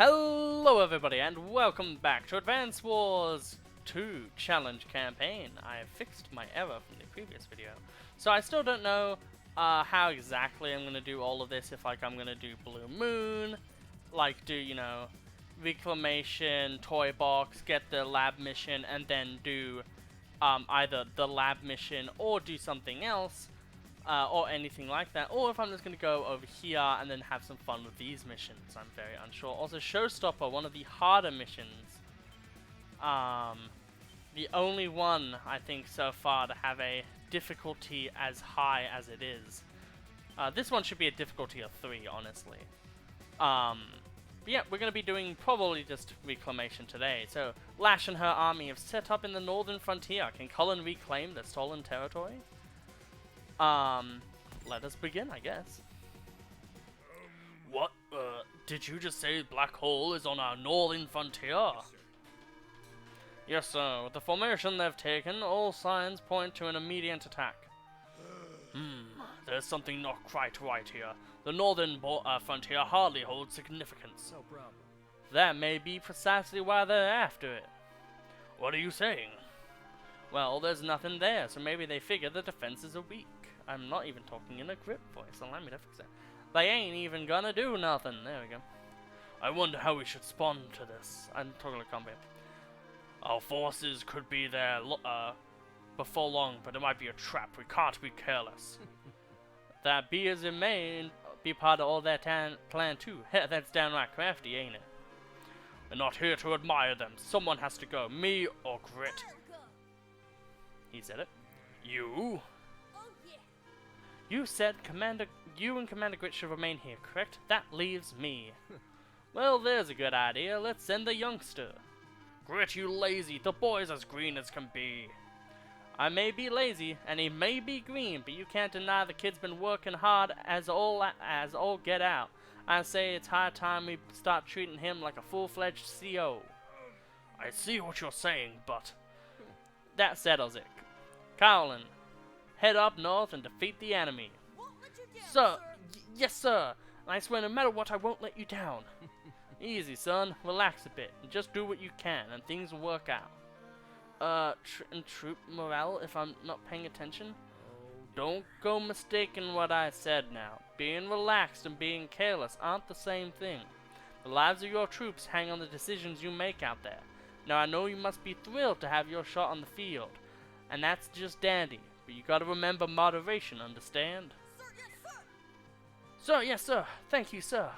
Hello everybody and welcome back to Advance Wars 2 Challenge Campaign. I have fixed my error from the previous video. So I still don't know how exactly I'm going to do all of this, if like I'm going to do Blue Moon, like do, you know, Reclamation, Toy Box, get the lab mission, and then do either the lab mission or do something else. Or anything like that, or if I'm just going to go over here and then have some fun with these missions. I'm very unsure. Also, Showstopper, one of the harder missions. The only one, I think, so far to have a difficulty as high as it is. This one should be a difficulty of 3, honestly. But yeah, we're going to be doing probably just Reclamation today. So, Lash and her army have set up in the northern frontier. Can Cullen reclaim the stolen territory? Let us begin, I guess. What, did you just say Black Hole is on our northern frontier? Yes, sir. With the formation they've taken, all signs point to an immediate attack. There's something not quite right here. The northern frontier hardly holds significance. No problem. That may be precisely why they're after it. What are you saying? Well, there's nothing there, so maybe they figure the defenses are weak. I'm not even talking in a grip voice, allow me to fix it. They ain't even gonna do nothing. There we go. I wonder how we should respond to this. I'm talking to combat. Our forces could be there before long, but it might be a trap. We can't be careless. That be as it may, be part of all their plan too. Heh, that's downright crafty, ain't it? We're not here to admire them. Someone has to go. Me or Grit. He said it. You? You said you and Commander Grit should remain here, correct? That leaves me. Well, there's a good idea. Let's send the youngster. Grit, you lazy. The boy's as green as can be. I may be lazy, and he may be green, but you can't deny the kid's been working hard as all get out. I say it's high time we start treating him like a full-fledged CO. I see what you're saying, but that settles it. Cowlin, head up north and defeat the enemy. Sir, yes sir. And I swear no matter what I won't let you down. Easy son, relax a bit and just do what you can and things will work out. And troop morale if I'm not paying attention? Don't go mistaking what I said now. Being relaxed and being careless aren't the same thing. The lives of your troops hang on the decisions you make out there. Now I know you must be thrilled to have your shot on the field. And that's just dandy. But you gotta remember moderation, understand? Sir, yes, sir! Sir, yes, sir! Thank you, sir!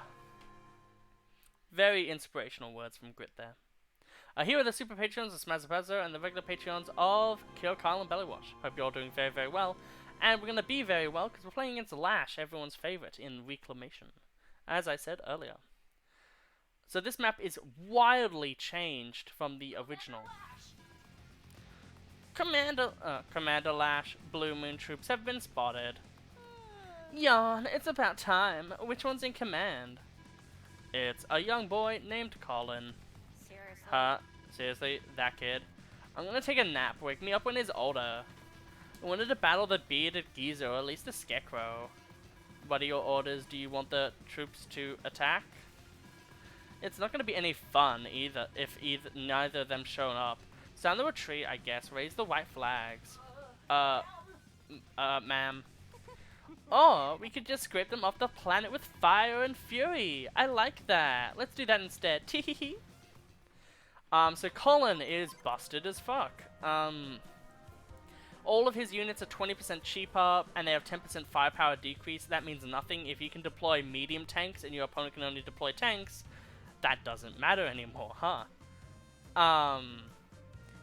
Very inspirational words from Grit there. Here are the super patrons of Smazzapaza and the regular patrons of Kill Kyle and Bellywash. Hope you're all doing very, very well. And we're gonna be very well because we're playing against Lash, everyone's favorite in Reclamation. As I said earlier. So this map is wildly changed from the original. Commander Lash, Blue Moon troops have been spotted. Yawn, it's about time. Which one's in command? It's a young boy named Colin. Seriously? Seriously, that kid. I'm gonna take a nap. Wake me up when he's older. I wanted to battle the bearded geezer, or at least the scarecrow. What are your orders? Do you want the troops to attack? It's not gonna be any fun either if neither of them shown up. Sound the retreat, I guess. Raise the white flags. Ma'am. Or we could just scrape them off the planet with fire and fury. I like that. Let's do that instead. Teehee. So Colin is busted as fuck. All of his units are 20% cheaper, and they have 10% firepower decrease. That means nothing. If you can deploy medium tanks and your opponent can only deploy tanks, that doesn't matter anymore, huh?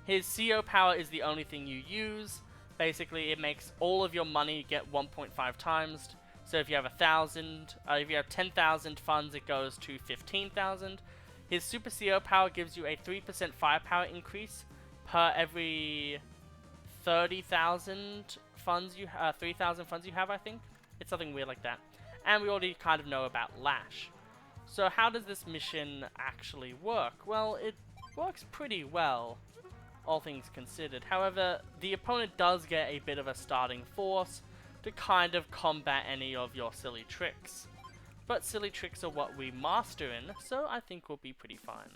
His CO power is the only thing you use. Basically, it makes all of your money get 1.5 times. So if you have 1,000, if you have 10,000 funds, it goes to 15,000. His super CO power gives you a 3% firepower increase per every 30,000 funds 3,000 funds you have, I think. It's something weird like that. And we already kind of know about Lash. So how does this mission actually work? Well, it works pretty well, all things considered. However, the opponent does get a bit of a starting force to kind of combat any of your silly tricks. But silly tricks are what we master in, so I think we'll be pretty fine.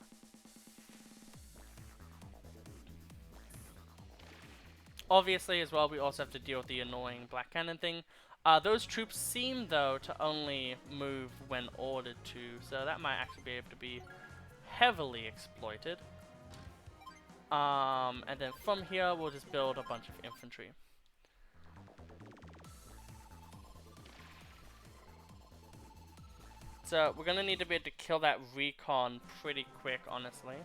Obviously, as well, we also have to deal with the annoying black cannon thing. Those troops seem, though, to only move when ordered to, so that might actually be able to be heavily exploited. And then from here, we'll just build a bunch of infantry. So we're gonna need to be able to kill that recon pretty quick, honestly.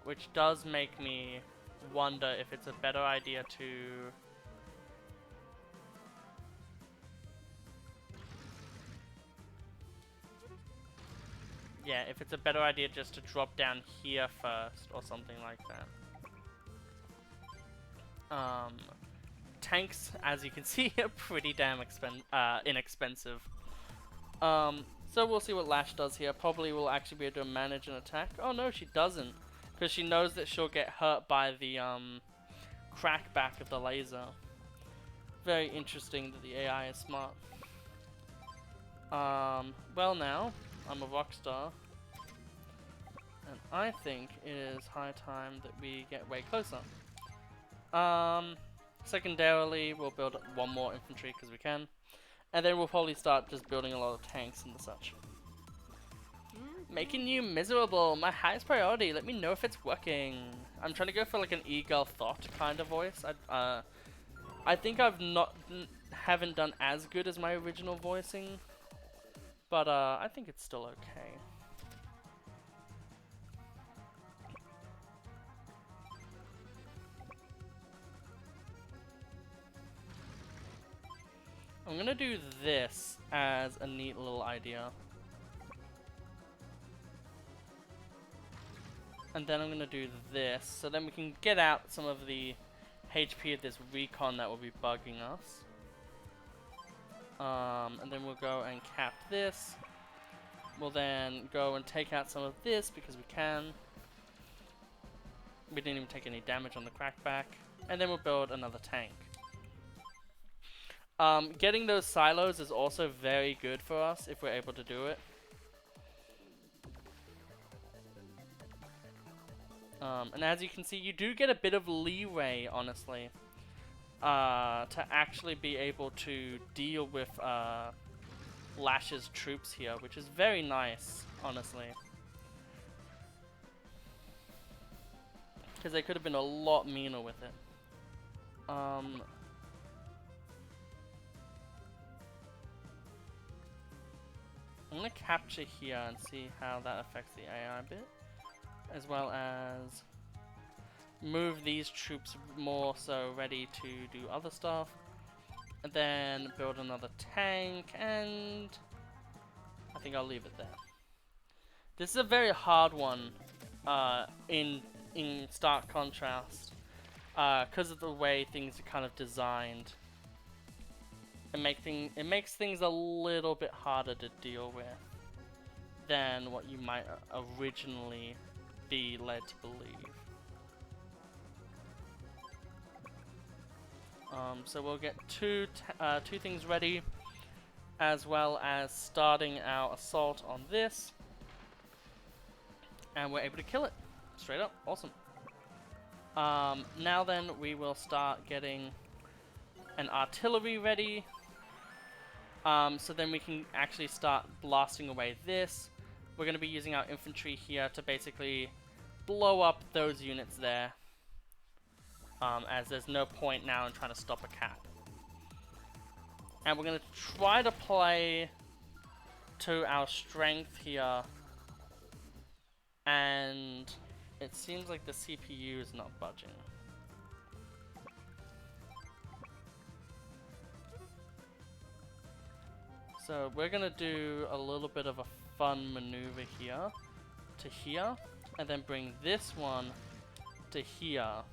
Which does make me wonder if it's a better idea to... Yeah, if it's a better idea just to drop down here first or something like that. Tanks, as you can see, are pretty damn inexpensive. So we'll see what Lash does here. Probably will actually be able to manage an attack. Oh no, she doesn't. Because she knows that she'll get hurt by the crackback of the laser. Very interesting that the AI is smart. Well now, I'm a rock star. And I think it is high time that we get way closer. Secondarily, we'll build one more infantry because we can. And then we'll probably start just building a lot of tanks and such. Making you miserable, my highest priority. Let me know if it's working. I'm trying to go for like an eagle thought kind of voice. I think haven't done as good as my original voicing, but I think it's still okay. I'm gonna do this as a neat little idea. And then I'm gonna do this, so then we can get out some of the HP of this recon that will be bugging us. And then we'll go and cap this. We'll then go and take out some of this because we can. We didn't even take any damage on the crackback. And then we'll build another tank. Getting those silos is also very good for us if we're able to do it. And as you can see, you do get a bit of leeway, honestly, to actually be able to deal with Lash's troops here, which is very nice, honestly. Because they could have been a lot meaner with it. I'm going to capture here and see how that affects the AI a bit. As well as move these troops more so ready to do other stuff. And then build another tank, and I think I'll leave it there. This is a very hard one in stark contrast because of the way things are kind of designed. It makes things a little bit harder to deal with than what you might originally be led to believe. So we'll get two things ready, as well as starting our assault on this, and we're able to kill it straight up. Awesome. Now then, we will start getting an artillery ready. So then we can actually start blasting away this. We're going to be using our infantry here to basically blow up those units there, as there's no point now in trying to stop a cap. And we're going to try to play to our strength here, and it seems like the CPU is not budging. So we're going to do a little bit of a fun maneuver here to here, and then bring this one to here.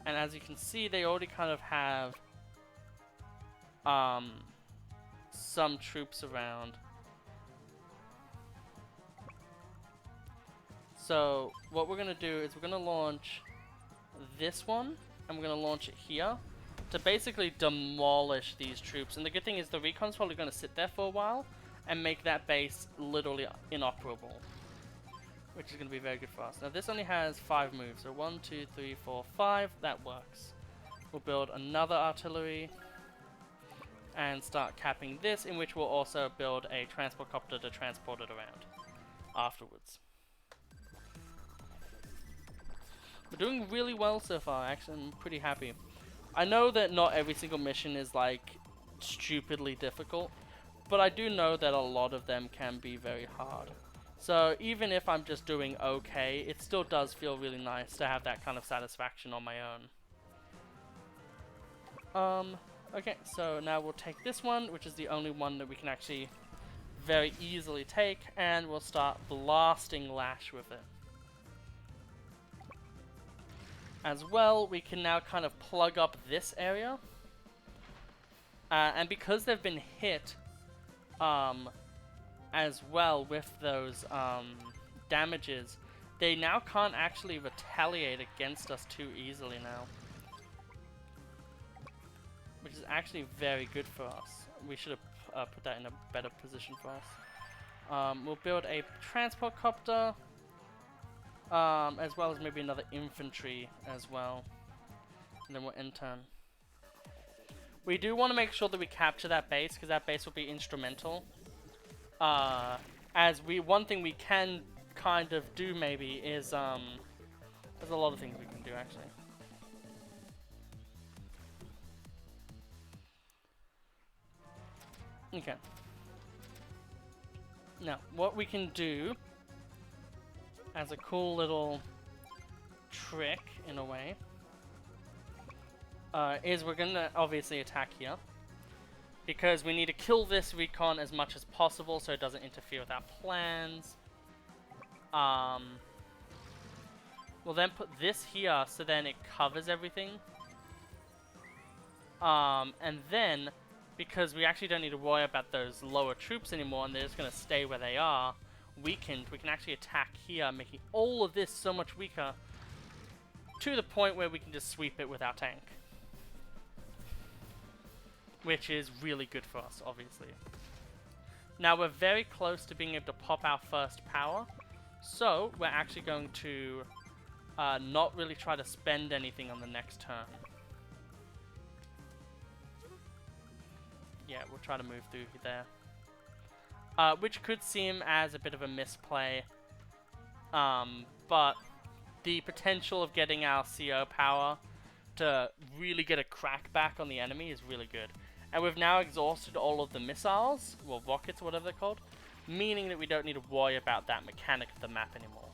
And as you can see, they already kind of have some troops around. So what we're going to do is we're going to launch this one, and we're going to launch it here. to basically demolish these troops. And the good thing is the recon's probably going to sit there for a while and make that base literally inoperable, which is going to be very good for us. Now this only has 5 moves, so 1, 2, 3, 4, 5. That works. We'll build another artillery and start capping this, in which we'll also build a transport copter to transport it around afterwards. We're doing really well so far, actually. I'm pretty happy. I know that not every single mission is like stupidly difficult, but I do know that a lot of them can be very hard. So even if I'm just doing okay, it still does feel really nice to have that kind of satisfaction on my own. Okay, so now we'll take this one, which is the only one that we can actually very easily take, and we'll start blasting Lash with it. As well, we can now kind of plug up this area. And because they've been hit as well with those damages, they now can't actually retaliate against us too easily now. Which is actually very good for us. We should have put that in a better position for us. We'll build a transport copter. As well as maybe another infantry as well. And then we'll end turn. We do want to make sure that we capture that base, because that base will be instrumental. One thing we can kind of do maybe is, there's a lot of things we can do actually. Okay. Now, what we can do as a cool little trick, in a way, is we're gonna obviously attack here, because we need to kill this recon as much as possible so it doesn't interfere with our plans. We'll then put this here so then it covers everything. And then, because we actually don't need to worry about those lower troops anymore and they're just gonna stay where they are, weakened, we can actually attack here, making all of this so much weaker, to the point where we can just sweep it with our tank. Which is really good for us, obviously. Now we're very close to being able to pop our first power, so we're actually going to not really try to spend anything on the next turn. Yeah, we'll try to move through there. Which could seem as a bit of a misplay, but the potential of getting our CO power to really get a crack back on the enemy is really good. And we've now exhausted all of the missiles, well, rockets, whatever they're called, meaning that we don't need to worry about that mechanic of the map anymore.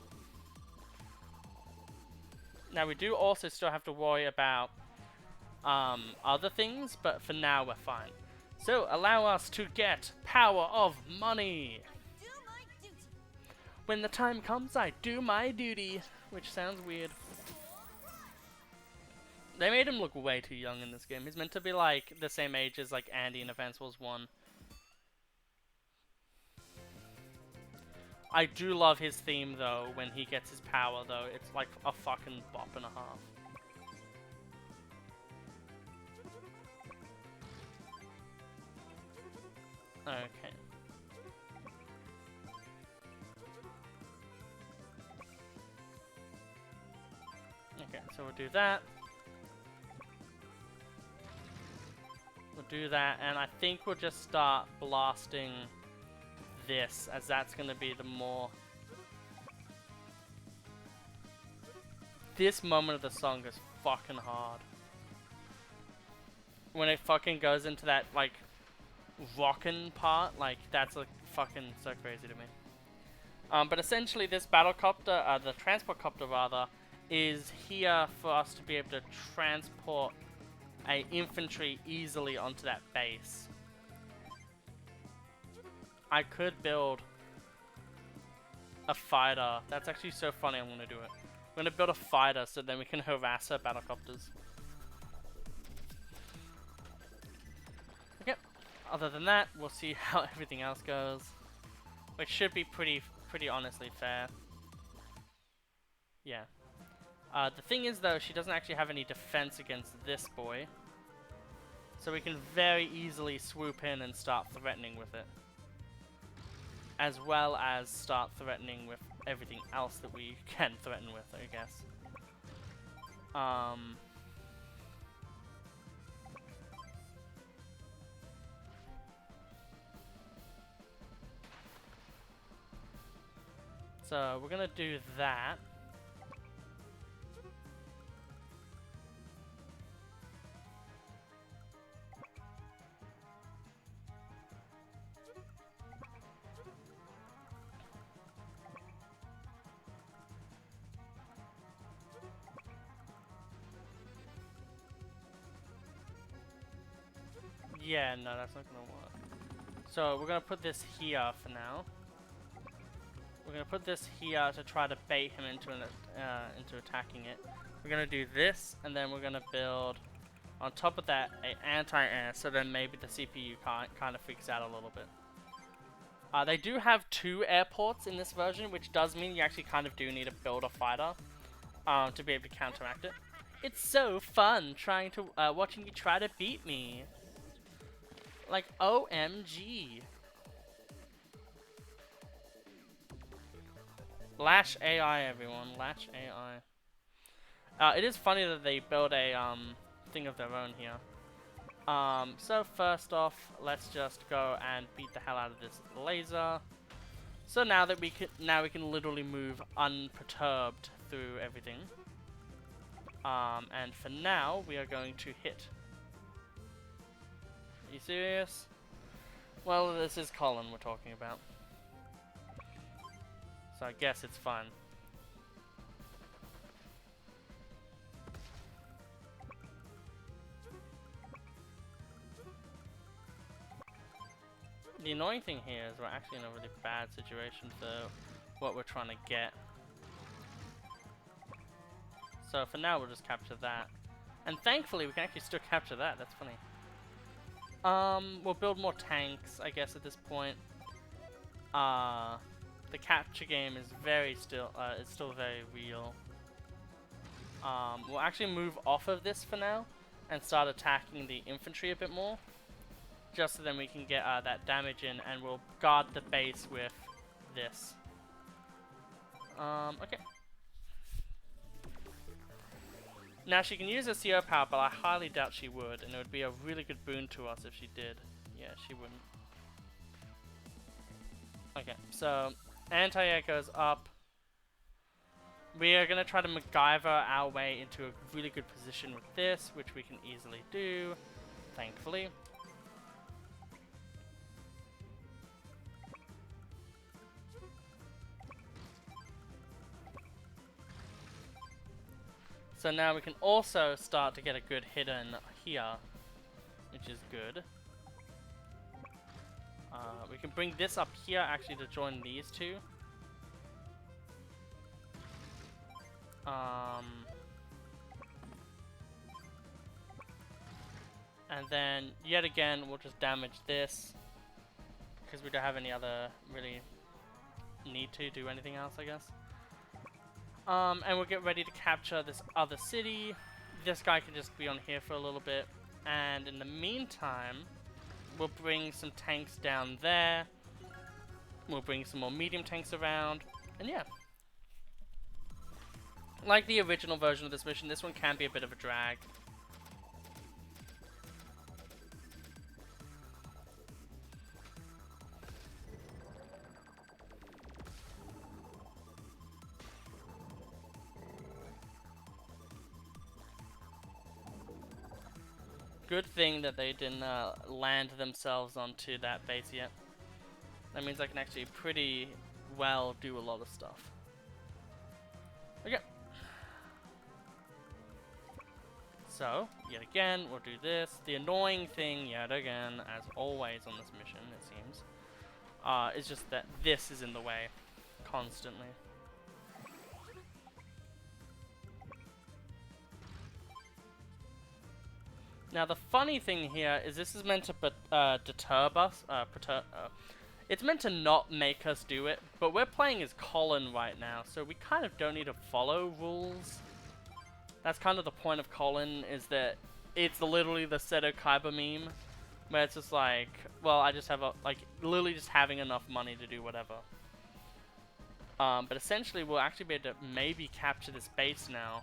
Now we do also still have to worry about other things, but for now we're fine. So, allow us to get power of money! When the time comes, I do my duty! Which sounds weird. They made him look way too young in this game. He's meant to be like the same age as like Andy in Advance Wars 1. I do love his theme though, when he gets his power though. It's like a fucking bop and a half. Okay. Okay, so we'll do that. We'll do that, and I think we'll just start blasting this, as that's gonna be the more... This moment of the song is fucking hard. When it fucking goes into that, like, rockin' part, like, that's like fucking so crazy to me. But essentially this battlecopter, the transport copter rather, is here for us to be able to transport a infantry easily onto that base. I could build a fighter. That's actually so funny, I'm gonna do it. I'm gonna build a fighter so then we can harass her battlecopters. Okay. Other than that, we'll see how everything else goes. Which should be pretty honestly fair. Yeah. The thing is though, she doesn't actually have any defense against this boy. So we can very easily swoop in and start threatening with it. As well as start threatening with everything else that we can threaten with, I guess. So we're gonna do that. Yeah, no, that's not gonna work. So we're gonna put this here for now. We're gonna put this here to try to bait him into attacking it. We're gonna do this, and then we're gonna build on top of that an anti-air, so then maybe the CPU kind of freaks out a little bit. They do have 2 airports in this version, which does mean you actually kind of do need to build a fighter to be able to counteract it. It's so fun trying to watching you try to beat me. Like, OMG. Lash AI, everyone. Lash AI. It is funny that they build a thing of their own here. So first off, let's just go and beat the hell out of this laser. So now that we can literally move unperturbed through everything. And for now, we are going to hit. Are you serious? Well, this is Colin we're talking about. So I guess it's fun. The annoying thing here is we're actually in a really bad situation for what we're trying to get. So for now we'll just capture that. And thankfully we can actually still capture that, that's funny. We'll build more tanks, I guess, at this point. The capture game is it's still very real. We'll actually move off of this for now and start attacking the infantry a bit more. Just so then we can get that damage in, and we'll guard the base with this. Okay. Now she can use her CO power, but I highly doubt she would, and it would be a really good boon to us if she did. Yeah, she wouldn't. Okay, so anti-air goes up. We are going to try to MacGyver our way into a really good position with this, which we can easily do, thankfully. So now we can also start to get a good hit in here, which is good. We can bring this up here actually to join these two. And then yet again we'll just damage this because we don't have any other really need to do anything else, I guess. And we'll get ready to capture this other city. This guy can just be on here for a little bit. And in the meantime, we'll bring some tanks down there. We'll bring some more medium tanks around. And yeah. Like the original version of this mission, this one can be a bit of a drag. Good thing that they didn't land themselves onto that base yet. That means I can actually pretty well do a lot of stuff. Okay. So, yet again, we'll do this. The annoying thing, yet again, as always on this mission, it seems, is just that this is in the way constantly. Now the funny thing here is this is meant to deter us, it's meant to not make us do it, but we're playing as Colin right now, so we kind of don't need to follow rules. That's kind of the point of Colin, is that it's literally the Seto Kaiba meme, where it's just like, well, I just have like, literally just having enough money to do whatever. But essentially, we'll actually be able to maybe capture this base now,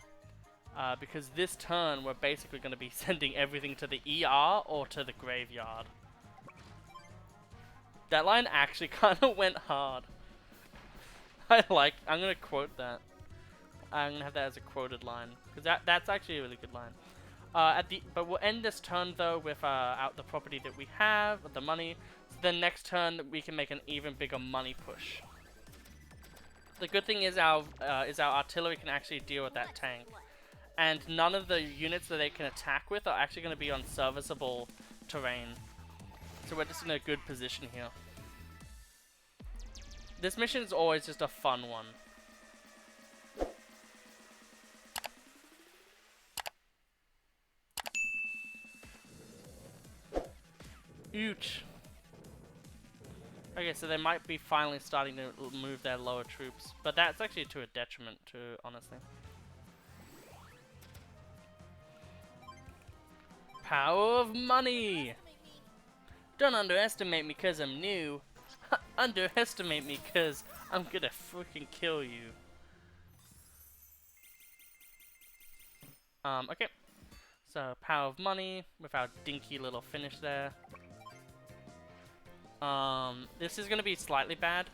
because this turn, we're basically going to be sending everything to the ER or to the graveyard. That line actually kind of went hard. I'm going to quote that. I'm going to have that as a quoted line, because that's actually a really good line. But we'll end this turn though with out the property that we have, the money. So then next turn we can make an even bigger money push. The good thing is our artillery can actually deal with that tank, and none of the units that they can attack with are actually going to be on serviceable terrain. So we're just in a good position here. This mission is always just a fun one. Ouch. Okay, so they might be finally starting to move their lower troops, but that's actually to a detriment too, honestly. Power of money! Don't underestimate me cause I'm new. Underestimate me cause I'm gonna freaking kill you. Okay. So, power of money with our dinky little finish there. This is gonna be slightly bad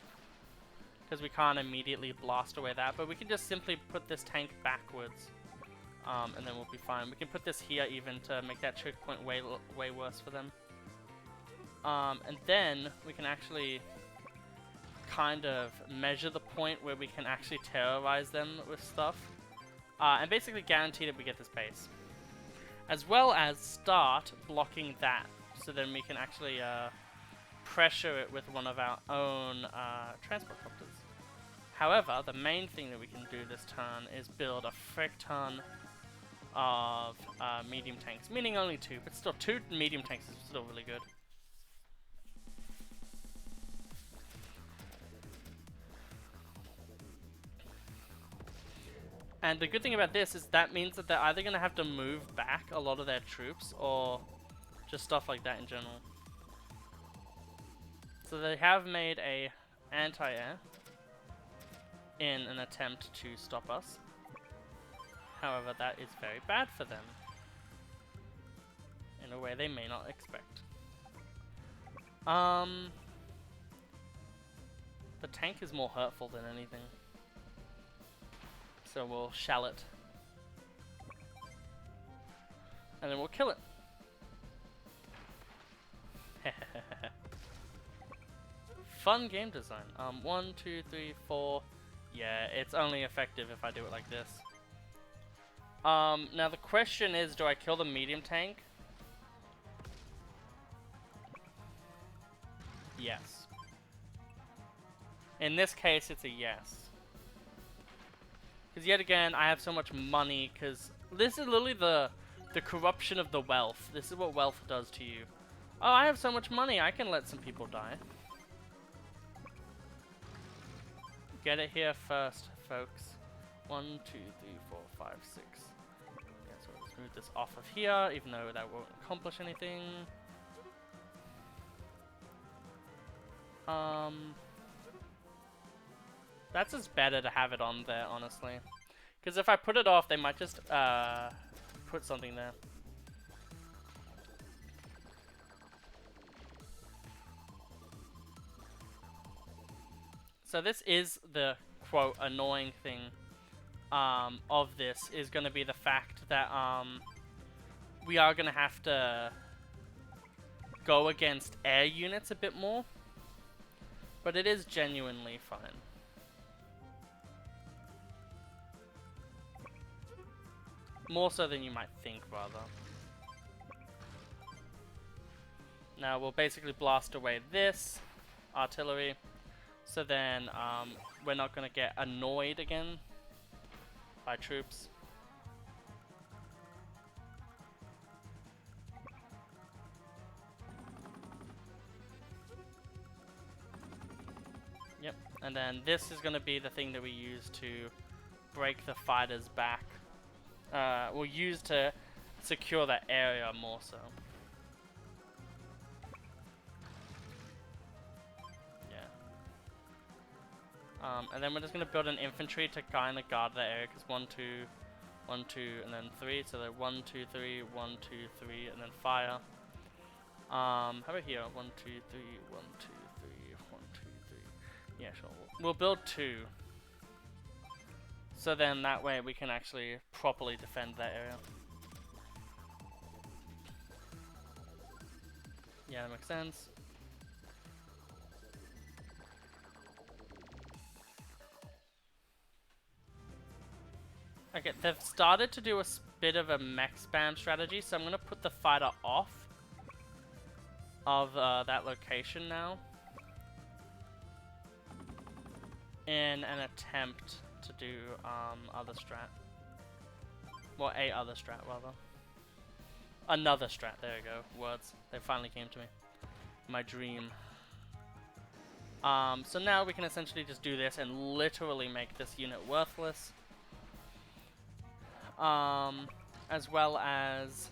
because we can't immediately blast away that, but we can just simply put this tank backwards, and then we'll be fine. We can put this here even to make that choke point way worse for them. And then we can actually kind of measure the point where we can actually terrorize them with stuff, and basically guarantee that we get this base, as well as start blocking that, so then we can actually pressure it with one of our own transport copters. However, the main thing that we can do this turn is build a frick ton of medium tanks, meaning only 2, but still 2 medium tanks is still really good. And the good thing about this is that means that they're either going to have to move back a lot of their troops, or just stuff like that in general. So they have made a anti-air in an attempt to stop us. However, that is very bad for them in a way they may not expect. The tank is more hurtful than anything, so we'll shell it, and then we'll kill it. Fun game design. 1, 2, 3, 4. Yeah, it's only effective if I do it like this. Now the question is, do I kill the medium tank? Yes. In this case, it's a yes. Because yet again, I have so much money, because this is literally the corruption of the wealth. This is what wealth does to you. Oh, I have so much money, I can let some people die. Get it here first, folks. 1, 2, 3, 4, 5, 6. Yeah, so let's move this off of here, even though that won't accomplish anything. That's just better to have it on there, honestly. Because if I put it off, they might just put something there. So this is the, quote, annoying thing of this, is going to be the fact that we are going to have to go against air units a bit more. But it is genuinely fine. More so than you might think, rather. Now we'll basically blast away this artillery. So then we're not going to get annoyed again by troops. Yep, and then this is going to be the thing that we use to break the fighters back. We'll use to secure that area more so. Yeah. And then we're just gonna build an infantry to kind of guard that area, because 1, 2, 1, 2, and then 3. So they're 1, 2, 3, 1, 2, 3, and then fire. How about here? 1, 2, 3, 1, 2, 3, 1, 2, 3. Yeah, sure. We'll build 2. So then that way we can actually properly defend that area. Yeah, that makes sense. Okay, they've started to do a bit of a mech spam strategy, so I'm going to put the fighter off of that location now in an attempt to do other strat. Well, a other strat, rather. Another strat, there you go. Words. They finally came to me. My dream. So now we can essentially just do this and literally make this unit worthless. As well as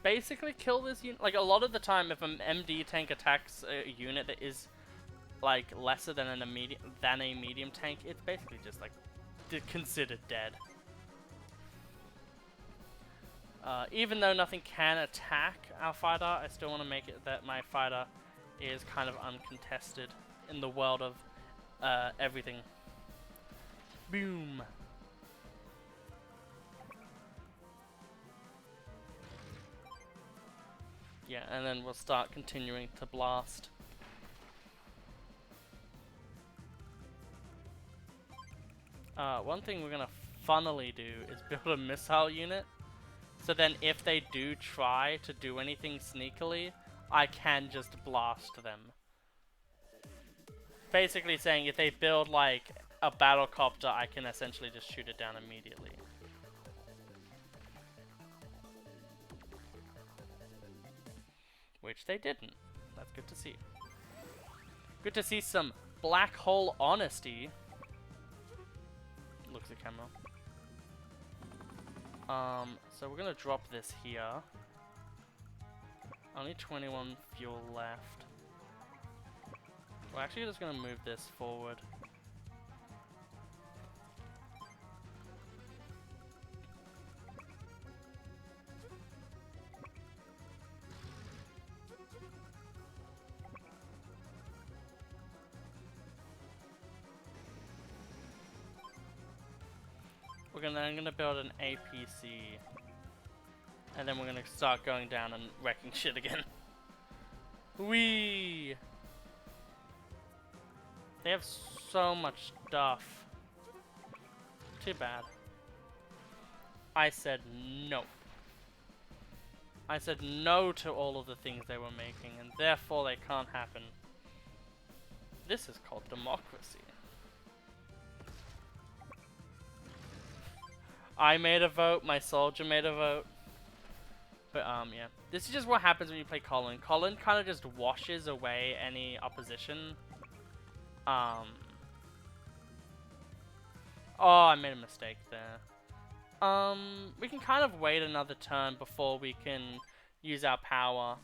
basically kill this unit. Like, a lot of the time, if an MD tank attacks a unit that is like lesser than a medium tank, it's basically just like considered dead. Even though nothing can attack our fighter, I still want to make it that my fighter is kind of uncontested in the world of everything. Boom. Yeah, and then we'll start continuing to blast. One thing we're gonna funnily do is build a missile unit. So then if they do try to do anything sneakily, I can just blast them. Basically saying if they build like a battlecopter, I can essentially just shoot it down immediately. Which they didn't. That's good to see. Good to see some black hole honesty. Looks at camera. So we're gonna drop this here. Only 21 fuel left. We're actually just gonna move this forward. I'm gonna build an APC, and then we're gonna start going down and wrecking shit again. Whee! They have so much stuff. Too bad. I said no. I said no to all of the things they were making, and therefore they can't happen. This is called democracy. I made a vote, my soldier made a vote. But yeah. This is just what happens when you play Colin. Colin kind of just washes away any opposition. Oh, I made a mistake there. We can kind of wait another turn before we can use our power.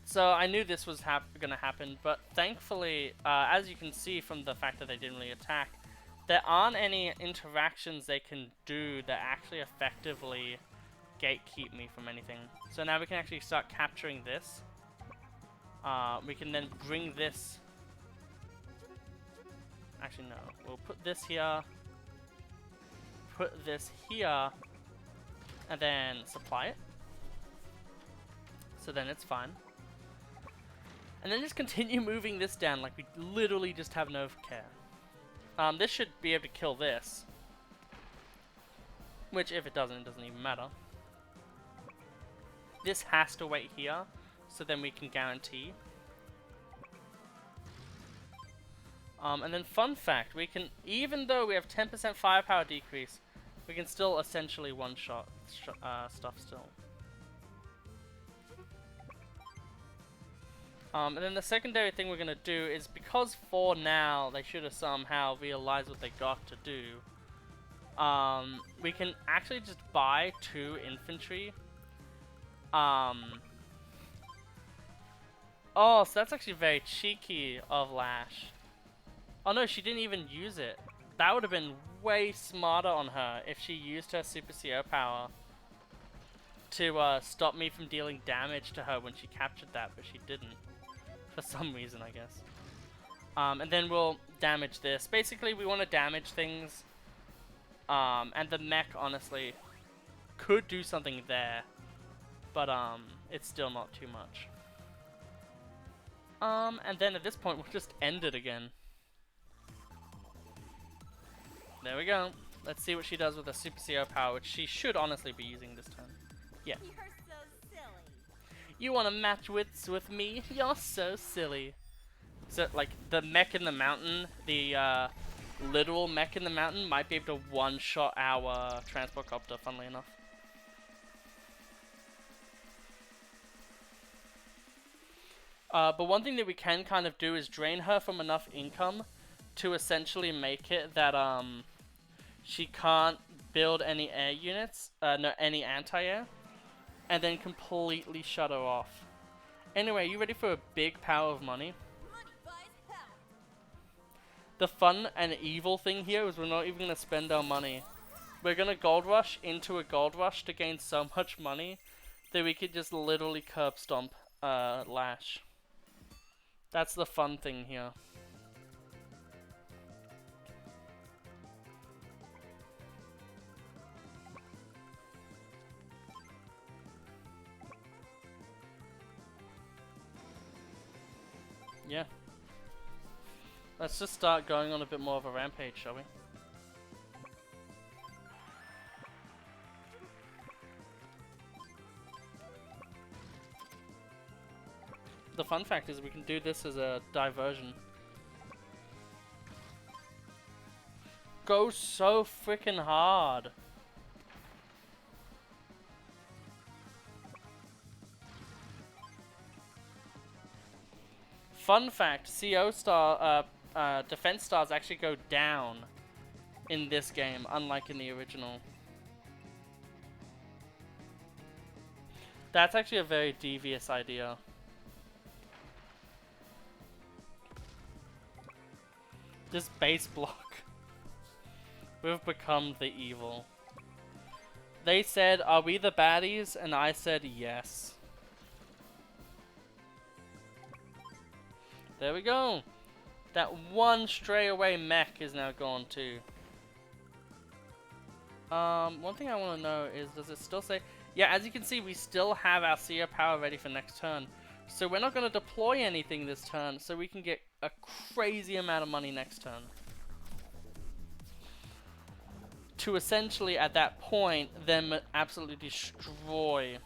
So I knew this was gonna happen, but thankfully, as you can see from the fact that they didn't really attack, there aren't any interactions they can do that actually effectively gatekeep me from anything. So now we can actually start capturing this. We can then bring this... Actually, no. We'll put this here. Put this here. And then supply it. So then it's fine. And then just continue moving this down like we literally just have no care. This should be able to kill this. Which, if it doesn't, it doesn't even matter. This has to wait here, so then we can guarantee. And then fun fact, we can, even though we have 10% firepower decrease, we can still essentially one-shot stuff still. And then the secondary thing we're going to do is, because for now they should have somehow realized what they got to do, We can actually just buy 2 infantry. Oh, so that's actually very cheeky of Lash. Oh no, she didn't even use it. That would have been way smarter on her if she used her Super CO power to stop me from dealing damage to her when she captured that, but she didn't. For some reason, I guess. And then we'll damage this. Basically, we want to damage things. And the mech, honestly, could do something there. But, it's still not too much. And then at this point, we'll just end it again. There we go. Let's see what she does with her Super CO power, which she should honestly be using this turn. Yeah. You're so silly. You want to match wits with me? You're so silly. So, like, the mech in the mountain, the literal mech in the mountain might be able to one-shot our transport copter, funnily enough. But one thing that we can kind of do is drain her from enough income to essentially make it that she can't build any air units, no, any anti-air, and then completely shut her off. Anyway, you ready for a big power of money? Money buys power. The fun and evil thing here is we're not even going to spend our money. We're going to gold rush into a gold rush to gain so much money that we could just literally curb stomp Lash. That's the fun thing here. Yeah. Let's just start going on a bit more of a rampage, shall we? The fun fact is we can do this as a diversion. Go so freaking hard. Fun fact, CO star, defense stars actually go down in this game, unlike in the original. That's actually a very devious idea. This base block. We've become the evil. They said, are we the baddies? And I said yes. There we go. That one stray away mech is now gone too. One thing I want to know is, does it still say... Yeah, as you can see, we still have our seer power ready for next turn. So we're not going to deploy anything this turn, so we can get a crazy amount of money next turn. To essentially, at that point, then absolutely destroy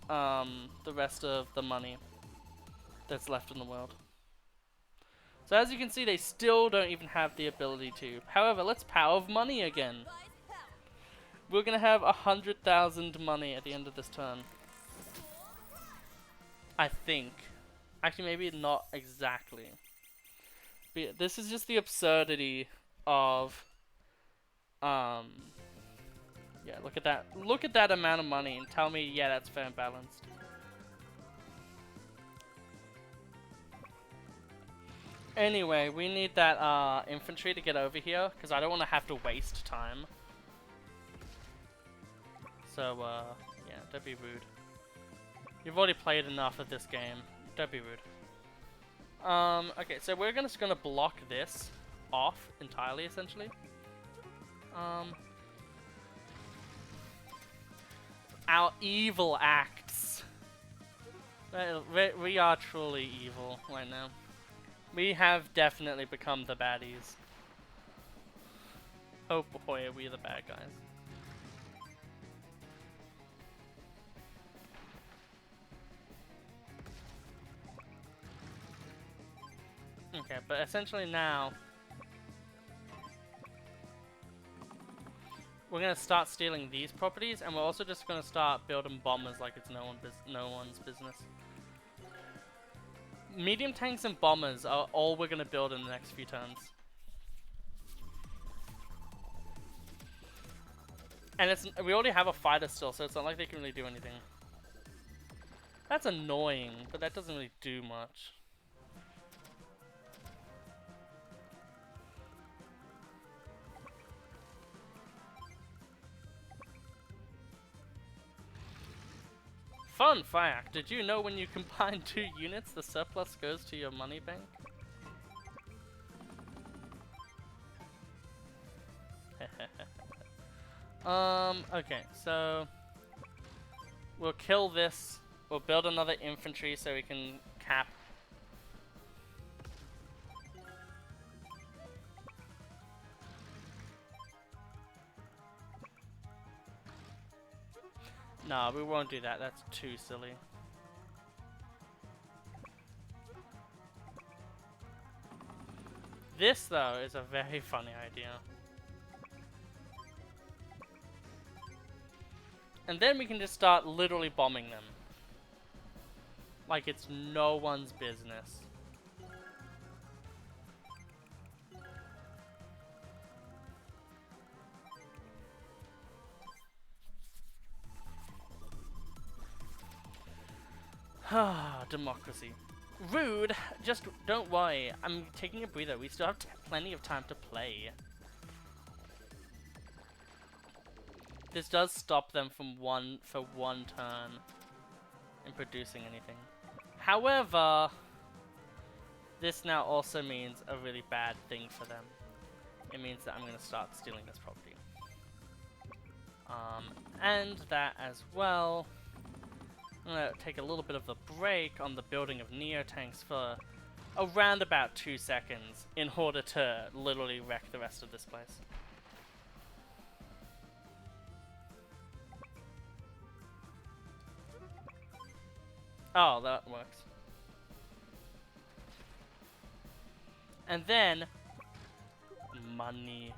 the rest of the money that's left in the world. So as you can see, they still don't even have the ability to. However, let's power of money again. We're going to have 100,000 money at the end of this turn. I think. Actually, maybe not exactly. But this is just the absurdity of... yeah, look at that. Look at that amount of money and tell me, yeah, that's fair and balanced. Anyway, we need that infantry to get over here, because I don't want to have to waste time. So, yeah, don't be rude. You've already played enough of this game. Don't be rude. Okay, so we're just gonna block this off entirely, essentially. Our evil acts. We are truly evil right now. We have definitely become the baddies. Oh boy, are we the bad guys. Okay, but essentially now we're gonna start stealing these properties, and we're also just gonna start building bombers like it's no one's business. Medium tanks and bombers are all we're gonna build in the next few turns. And we already have a fighter still, so it's not like they can really do anything. That's annoying, but that doesn't really do much. Fun fact, did you know when you combine 2 units, the surplus goes to your money bank? Okay, so we'll kill this. We'll build another infantry so we can cap. No, we won't do that. That's too silly. This, though, is a very funny idea. And then we can just start literally bombing them. Like it's no one's business. Democracy. Rude! Just don't worry. I'm taking a breather. We still have plenty of time to play. This does stop them from one turn in producing anything. However, this now also means a really bad thing for them. It means that I'm going to start stealing this property. And that as well. I'm going to take a little bit of the break on the building of Neo-tanks for around about 2 seconds in order to literally wreck the rest of this place. Oh, that works. And then money.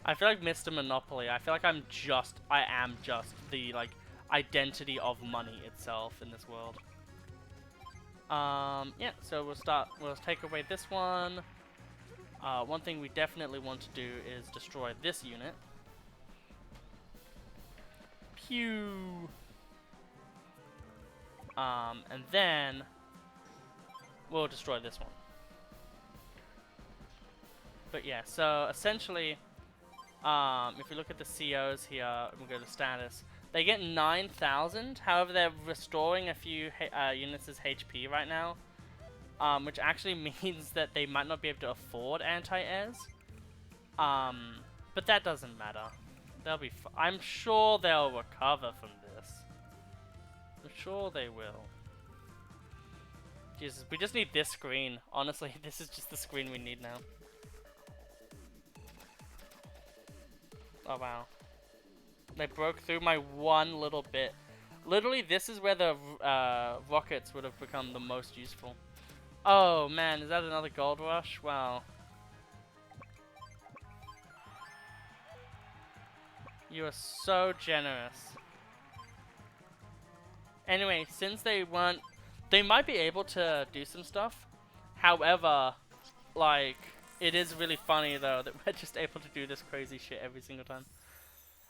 I feel like Mr. Monopoly. I feel like I am just the like identity of money itself in this world. Yeah, so we'll take away this one. One thing we definitely want to do is destroy this unit. Pew! And then we'll destroy this one. But yeah, so essentially, if we look at the COs here, and we go to status, they get 9,000. However, they're restoring a few units as HP right now. Which actually means that they might not be able to afford anti-airs. But that doesn't matter. They'll be I'm sure they'll recover from this. I'm sure they will. Jesus, we just need this screen. Honestly, this is just the screen we need now. Oh wow. They broke through my one little bit. Literally, this is where the rockets would have become the most useful. Oh man, is that another gold rush? Wow. You are so generous. Anyway, since they might be able to do some stuff. However, like, it is really funny though that we're just able to do this crazy shit every single time.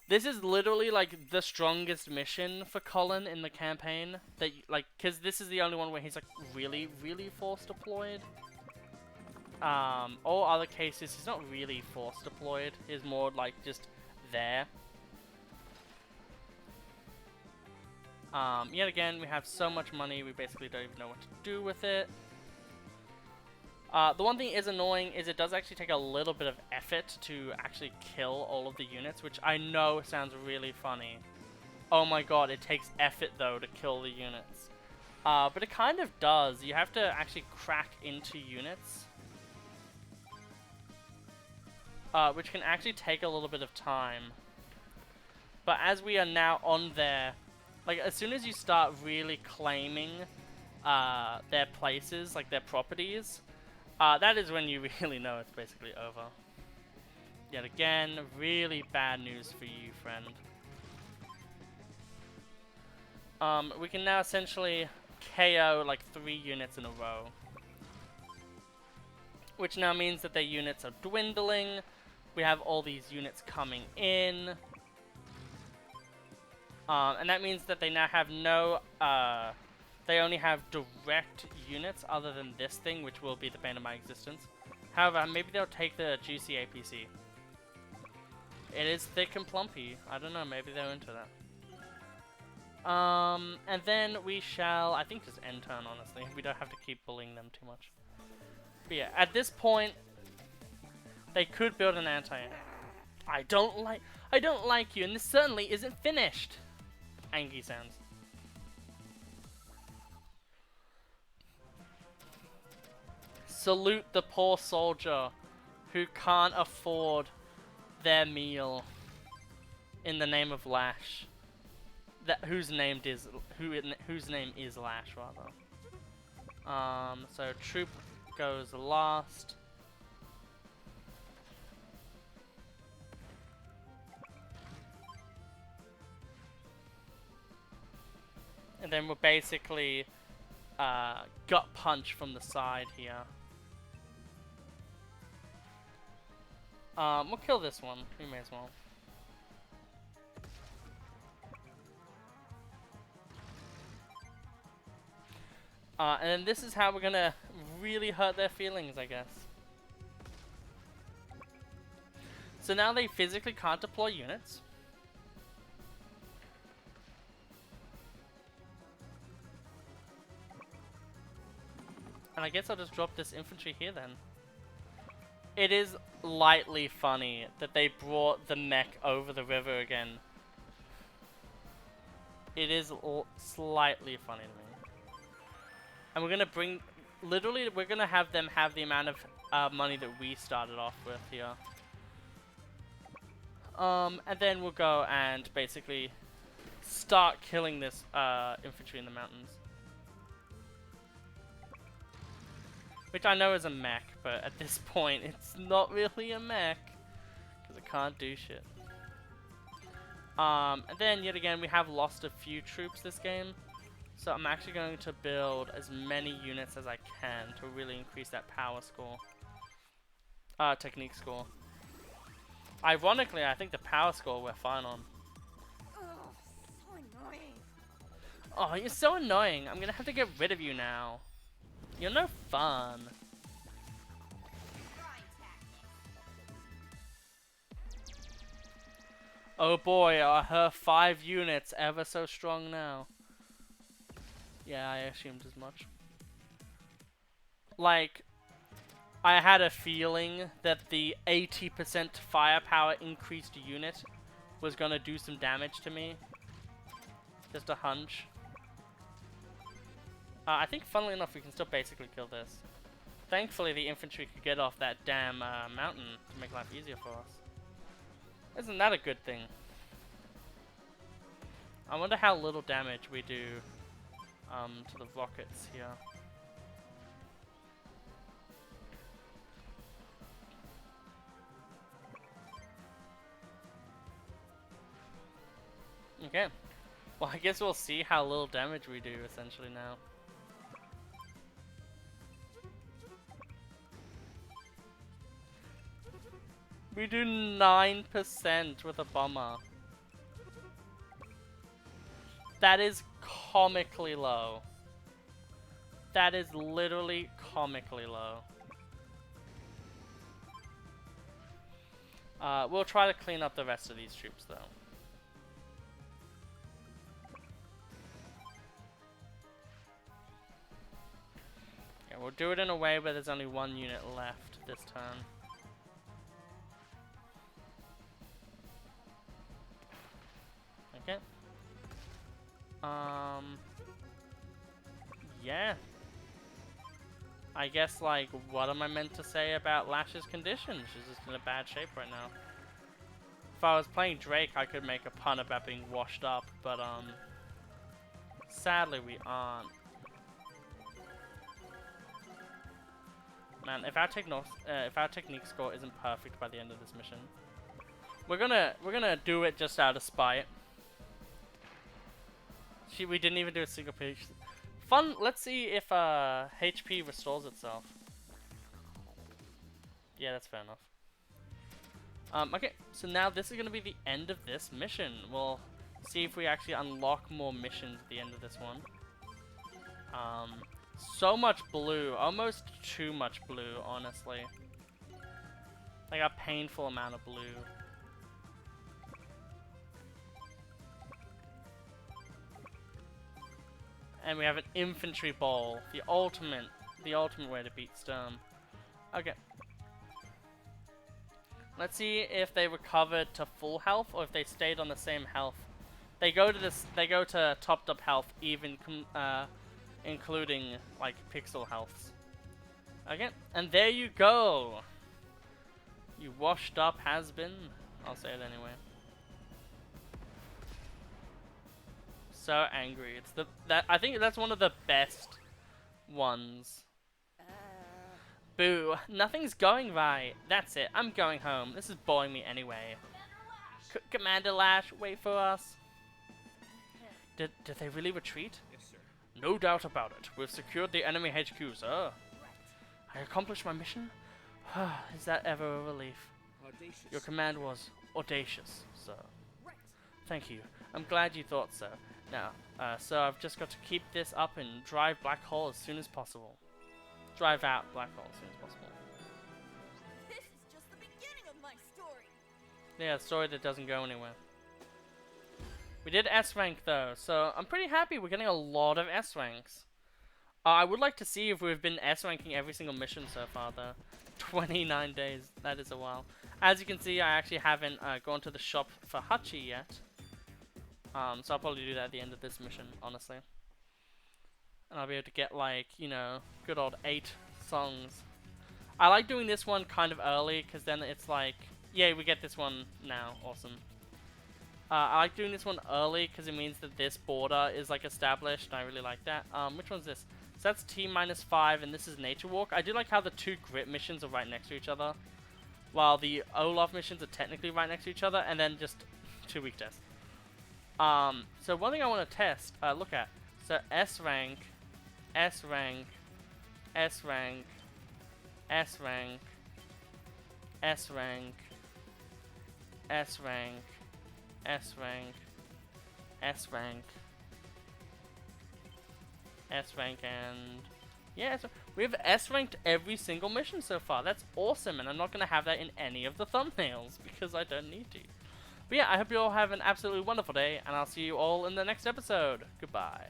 This is literally like the strongest mission for Colin in the campaign. That cause this is the only one where he's like really, really force deployed. All other cases he's not really force deployed. He's more like just there. Yet again, we have so much money, we basically don't even know what to do with it. The one thing is annoying is it does actually take a little bit of effort to actually kill all of the units, which I know sounds really funny. Oh my god, it takes effort though to kill the units. But it kind of does. You have to actually crack into units. Which can actually take a little bit of time. But as we are now on there, like as soon as you start really claiming their places, like their properties, that is when you really know it's basically over. Yet again, really bad news for you, friend. We can now essentially KO like 3 units in a row. Which now means that their units are dwindling. We have all these units coming in. And that means that they now have no, they only have direct units other than this thing, which will be the bane of my existence. However, maybe they'll take the juicy APC. It is thick and plumpy. I don't know, maybe they're into that. And then we shall, I think, just end turn, honestly. We don't have to keep bullying them too much. But yeah, at this point, they could build an anti-air. I don't like you, and this certainly isn't finished. Angry sounds. Salute the poor soldier who can't afford their meal in the name of Lash. Whose name is Lash, rather. So troop goes last. And then we'll basically gut punch from the side here. We'll kill this one. We may as well. And then this is how we're gonna really hurt their feelings, I guess. So now they physically can't deploy units. And I guess I'll just drop this infantry here then. It is lightly funny that they brought the mech over the river again. It is slightly funny to me. And we're gonna bring, literally, we're gonna have them have the amount of money that we started off with here. And then we'll go and basically start killing this infantry in the mountains. Which I know is a mech, but at this point it's not really a mech because it can't do shit. And then yet again we have lost a few troops this game, so I'm actually going to build as many units as I can to really increase that power score, technique score. Ironically, I think the power score we're fine on. Oh, so annoying. Oh, you're so annoying. I'm gonna have to get rid of you now. You're no fun. Oh boy, are her 5 units ever so strong now? Yeah, I assumed as much. Like, I had a feeling that the 80% firepower increased unit was gonna do some damage to me. Just a hunch. I think, funnily enough, we can still basically kill this. Thankfully, the infantry could get off that damn mountain to make life easier for us. Isn't that a good thing? I wonder how little damage we do to the rockets here. Okay. Well, I guess we'll see how little damage we do, essentially, now. We do 9% with a bomber. That is comically low. That is literally comically low. We'll try to clean up the rest of these troops, though. Yeah, we'll do it in a way where there's only 1 unit left this turn. Okay. Yeah. I guess, like, what am I meant to say about Lash's condition? She's just in a bad shape right now. If I was playing Drake, I could make a pun about being washed up, but, sadly we aren't. Man, if our technique score isn't perfect by the end of this mission, we're gonna do it just out of spite. We didn't even do a single piece. Fun. Let's see if HP restores itself. Yeah, that's fair enough. Okay, so now this is gonna be the end of this mission. We'll see if we actually unlock more missions at the end of this one. So much blue, almost too much blue, honestly. Like a painful amount of blue. And we have an infantry bowl, the ultimate way to beat Sturm. Okay. Let's see if they recovered to full health or if they stayed on the same health. They go to topped up health, even including like pixel healths. Okay, and there you go. You washed up has-been. I'll say it anyway. So angry. It's I think that's one of the best ones. Boo, nothing's going right. That's it, I'm going home. This is boring me anyway. Commander Lash, wait for us. Did they really retreat? Yes, sir. No doubt about it. We've secured the enemy HQ, sir. I accomplished my mission? Is that ever a relief? Audacious. Your command was audacious, sir. Thank you. I'm glad you thought so. Now, so I've just got to keep this up and drive Black Hole as soon as possible. Drive out Black Hole as soon as possible. This is just the beginning of my story. Yeah, a story that doesn't go anywhere. We did S rank though, so I'm pretty happy we're getting a lot of S ranks. I would like to see if we've been S ranking every single mission so far though. 29 days, that is a while. As you can see, I actually haven't gone to the shop for Hachi yet. So I'll probably do that at the end of this mission, honestly. And I'll be able to get like, you know, good old 8 songs. I like doing this one kind of early, because then it's like, yeah, we get this one now, awesome. I like doing this one early, because it means that this border is like established, and I really like that. Which one's this? So that's T-5, and this is Nature Walk. I do like how the 2 Grit missions are right next to each other, while the Olaf missions are technically right next to each other, and then just 2 weak tests. So one thing I want to test, look at, so S rank, S rank, S rank, S rank, S rank, S rank, S rank, S rank, S rank, and yeah, so we have S ranked every single mission so far. That's awesome, and I'm not going to have that in any of the thumbnails because I don't need to. But yeah, I hope you all have an absolutely wonderful day, and I'll see you all in the next episode. Goodbye.